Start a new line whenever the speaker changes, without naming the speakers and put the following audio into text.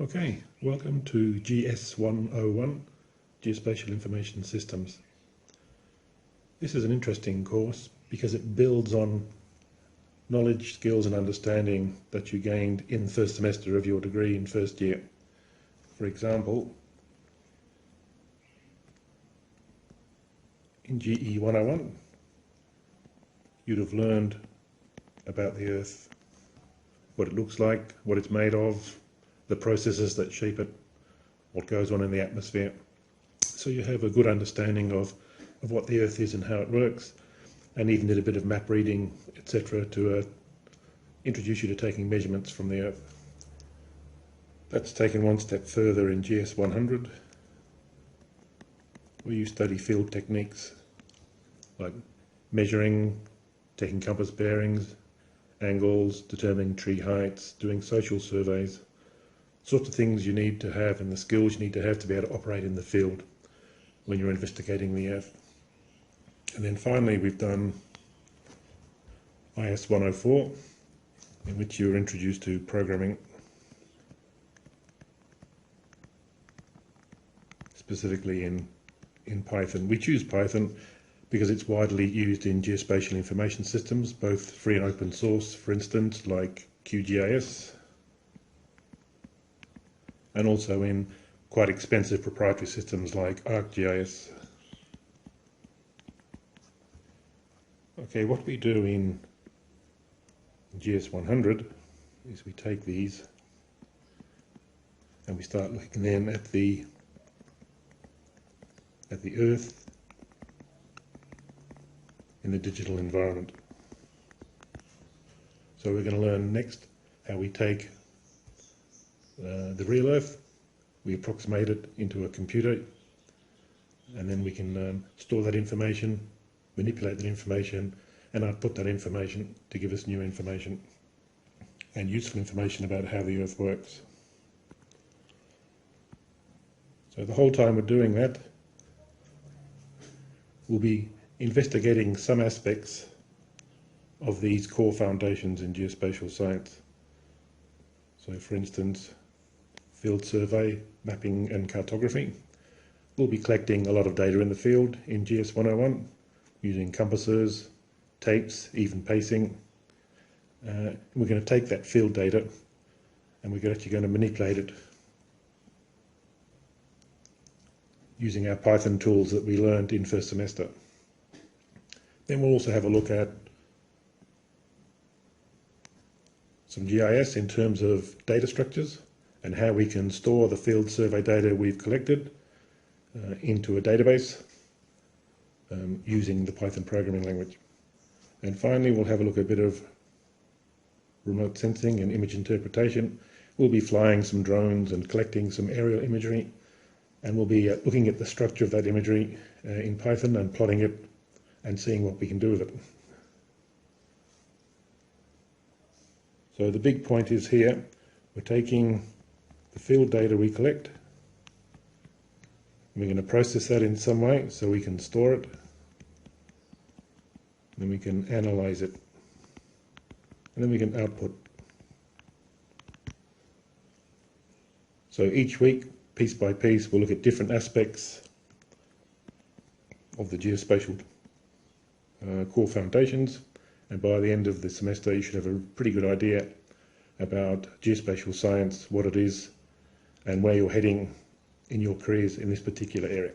Okay, welcome to GS101, Geospatial Information Systems. This is an interesting course because it builds on knowledge, skills and understanding that you gained in the first semester of your degree in first year. For example, in GE101, you'd have learned about the Earth, what it looks like, what it's made of, the processes that shape it, what goes on in the atmosphere. So you have a good understanding of what the Earth is and how it works, and even did a bit of map reading, etc. to introduce you to taking measurements from the Earth. That's taken one step further in GS100, where you study field techniques like measuring, taking compass bearings, angles, determining tree heights, doing social surveys, sorts of things you need to have and the skills you need to have to be able to operate in the field when you're investigating the Earth. And then finally we've done GS104, in which you're introduced to programming, specifically in Python. We choose Python because it's widely used in geospatial information systems, both free and open source, for instance, like QGIS, and also in quite expensive proprietary systems like ArcGIS. Okay, what we do in GS100 is we take these and we start looking then at the Earth in the digital environment. So we're going to learn next how we take the real Earth, we approximate it into a computer, and then we can store that information, manipulate that information, and output that information to give us new information and useful information about how the Earth works. So the whole time we're doing that, we'll be investigating some aspects of these core foundations in geospatial science. So for instance, field survey, mapping and cartography. We'll be collecting a lot of data in the field in GS101 using compasses, tapes, even pacing. We're going to take that field data and we're actually going to manipulate it using our Python tools that we learned in first semester. Then we'll also have a look at some GIS in terms of data structures and how we can store the field survey data we've collected into a database using the Python programming language. And finally we'll have a look at a bit of remote sensing and image interpretation. We'll be flying some drones and collecting some aerial imagery, and we'll be looking at the structure of that imagery in Python and plotting it and seeing what we can do with it. So the big point is here, we're taking the field data we collect, we're going to process that in some way so we can store it, then we can analyze it, and then we can output. So each week, piece by piece, we'll look at different aspects of the geospatial core foundations, and by the end of the semester you should have a pretty good idea about geospatial science, what it is, and where you're heading in your careers in this particular area.